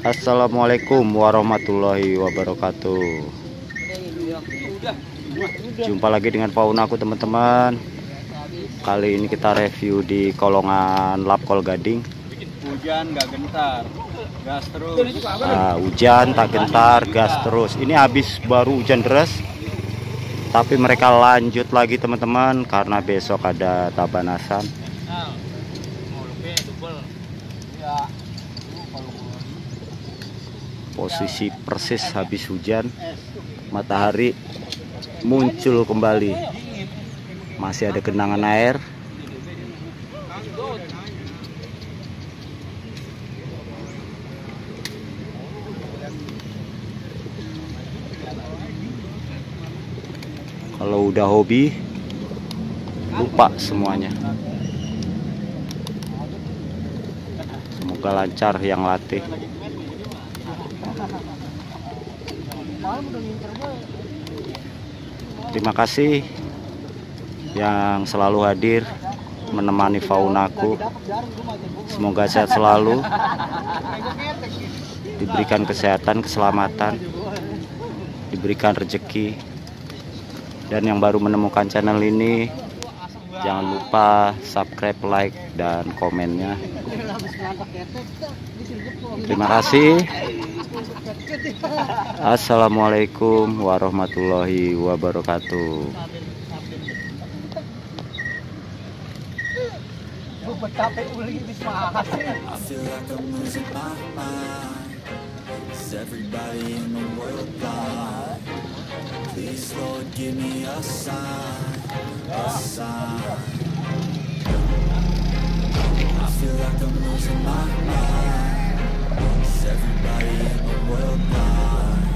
Assalamualaikum warahmatullahi wabarakatuh. Jumpa lagi dengan FAUNAKU teman-teman. Kali ini kita review di kolongan lapkol gading. Hujan gak gentar, gas terus. Nah, hujan tak gentar, gas terus. Ini habis baru hujan deras, tapi mereka lanjut lagi teman-teman karena besok ada Tabanasan. Posisi persis habis hujan, matahari muncul kembali, masih ada genangan air. Kalau udah hobi lupa semuanya. Semoga lancar yang latih. Terima kasih yang selalu hadir menemani FAUNAKU. Semoga sehat selalu, diberikan kesehatan, keselamatan, diberikan rezeki. Dan yang baru menemukan channel ini, jangan lupa subscribe, like, dan komennya. Terima kasih. Assalamualaikum warahmatullahi wabarakatuh. Please, Lord, give me a sign, a sign. I feel like I'm losing my mind. Is everybody in the world blind?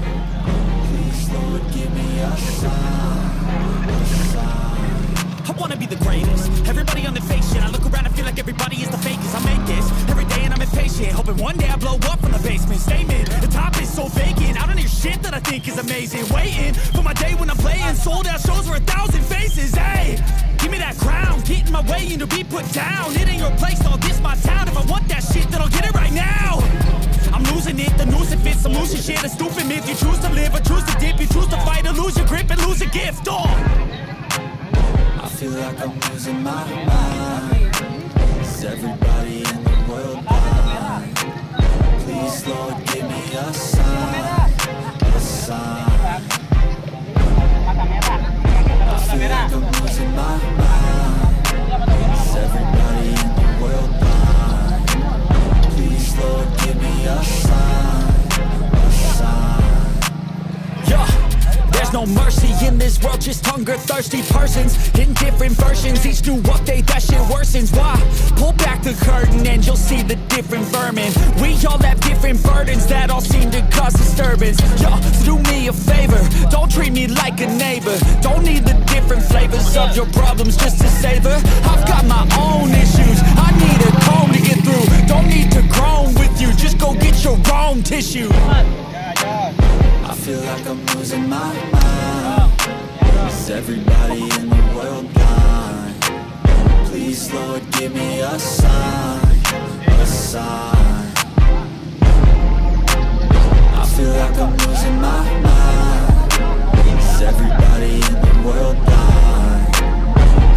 Please, Lord, give me a sign, a sign. I wanna be the greatest. Everybody on the fake shit. I look around and feel like everybody is the fakest. I make this every day and I'm impatient, hoping one day I blow up from the basement. Statement, the top is so vacant. I don't hear shit that I think is amazing. Waiting for my day when I'm playing sold out shows for 1,000 faces. Hey, give me that crown, get in my way and to be put down. It ain't your place, all this my town. If I want that shit, then I'll get it right now. I'm losing it, the noose it fits. I'm losing shit, a stupid myth. You choose to live or choose to dip. You choose to fight or lose your grip and lose a gift. Oh, I feel like I'm losing my mind. Is everybody in the world blind? Please, Lord, give me a sign, a sign. I feel like I'm losing my mind. Is everybody in the world blind? Please, Lord, give me a sign, a sign. Yeah. There's no mercy in this world, just hunger-thirsty persons in different versions. Each new update, that shit worsens. Why? Pull back the curtain and you'll see the different vermin. We all have different burdens that all seem to cause disturbance. Yo, so do me a favor, don't treat me like a neighbor. Don't need the different flavors of your problems just to savor. I've got my own issues, I need a comb to get through. Don't need to groan with you, just go get your own tissue. I feel like I'm losing my mind. Is everybody in the world blind? Please, Lord, give me a sign, a sign. I feel like I'm losing my mind. Is everybody in the world blind?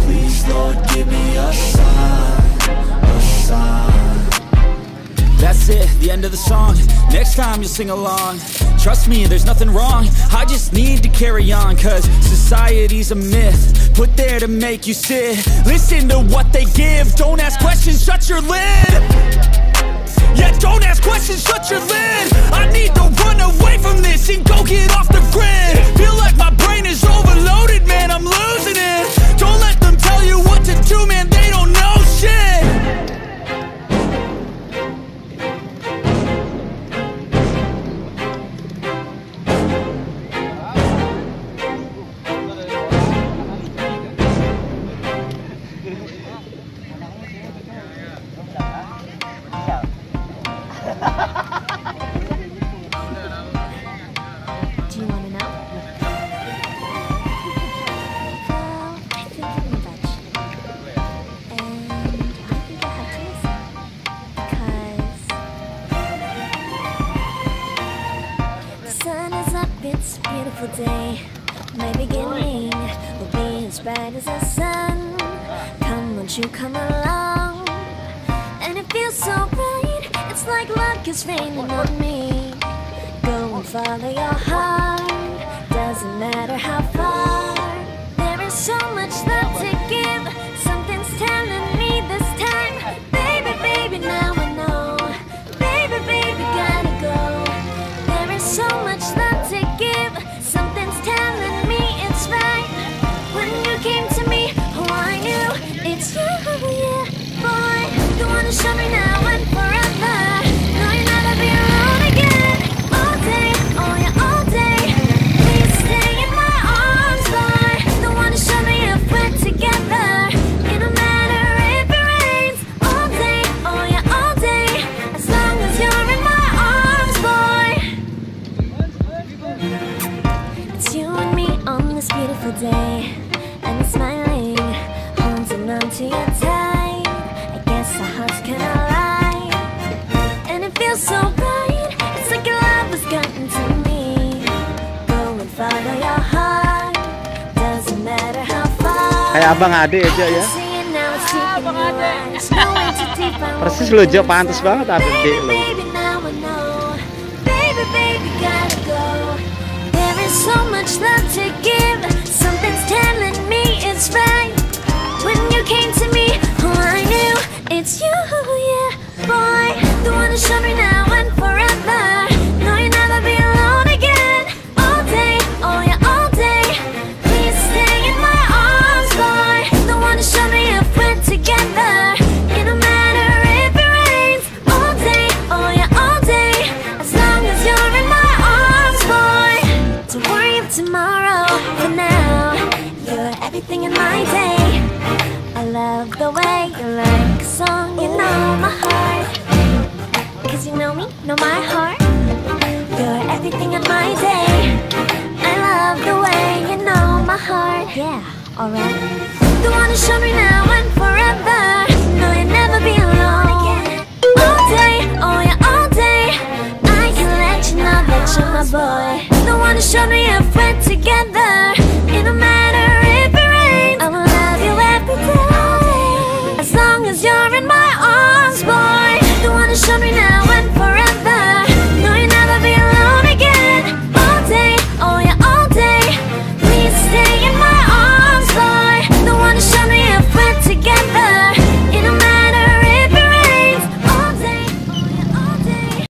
Please, Lord, give me a sign, a sign. That's it, the end of the song. Next time you'll sing along. Trust me, there's nothing wrong. I just need to carry on, cause society's a myth put there to make you sit. Listen to what they give. Don't ask questions, shut your lid. Yeah, don't ask questions, shut your lid. I need to run away from this and go get off the grid. Feel like my brain is overloaded, man, I'm losing it. Don't let them tell you what to do, man, they don't know shit. beautiful day. My beginning will be as bright as the sun. Come, won't you come along? And it feels so bright, it's like luck is raining on me. Go and follow your heart, doesn't matter how far. There is so much love to give, something's telling me this time. Baby, baby, now I know. Baby, baby, gotta go. There is so much love to give, something's telling me it's right. When you came to me, oh I knew it's you, yeah, boy. You wanna show me now and forever. No, you'll never be alone again. All day, oh yeah, all day. Please stay in my arms, boy. Don't wanna show me if we're together. It don't matter if it rains. All day, oh yeah, all day. As long as you're in my arms, boy. It's you and me on this beautiful day, and it's smiling, holding on to your tight. I guess our hearts can align, and it feels so bright. It's like your love has gotten to me. Go and follow your heart, doesn't matter how far. Kayak abang adik aja ya. Persis lo Jo, pantas banget adik lo. Baby, now I know. Baby, baby, gotta go. There is so much love to give, something's telling me it's right. When you came to me, oh I knew it's you, yeah, boy. The one to show me now and forever. No, you'll never be alone again. All day, oh yeah, all day. Please stay in my arms, boy. The one to show me if we're together. It don't matter if it rains. All day, oh yeah, all day. As long as you're in my arms, boy. Don't worry of tomorrow. For now, you're everything in my day. I love the way you like a song, you know my heart. Cause you know me, know my heart. You're everything in my day. I love the way you know my heart. Yeah, alright. The one to show me now and forever.